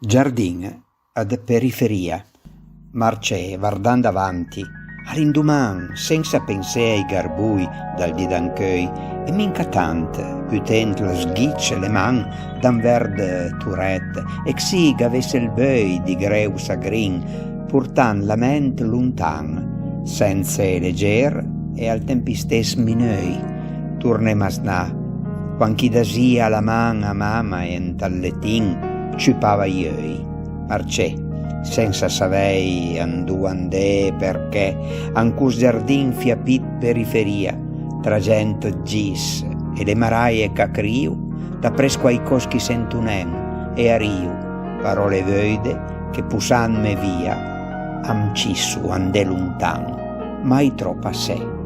Giardin ad periferia. Marcè, guardando avanti, all'induman, senza pensare ai garbui dal di d'anchei, e minca tante, putent le sghicce, le man, dan verde turette, e xì avesse il böi di greu sagrin, purtan la ment luntan, senza legger e al tempi stes minei, turne masnà, quan chi dasia la man a mamma e in talletin, ciupava iei, Marcè, senza savei andù andè perché ancus giardin fiapit periferia, tra gente gis e le maraie cacriu, da presco ai coschi sentunen e a riu, parole vöide che pusan me via, am cissu andè luntan, mai troppo a sé.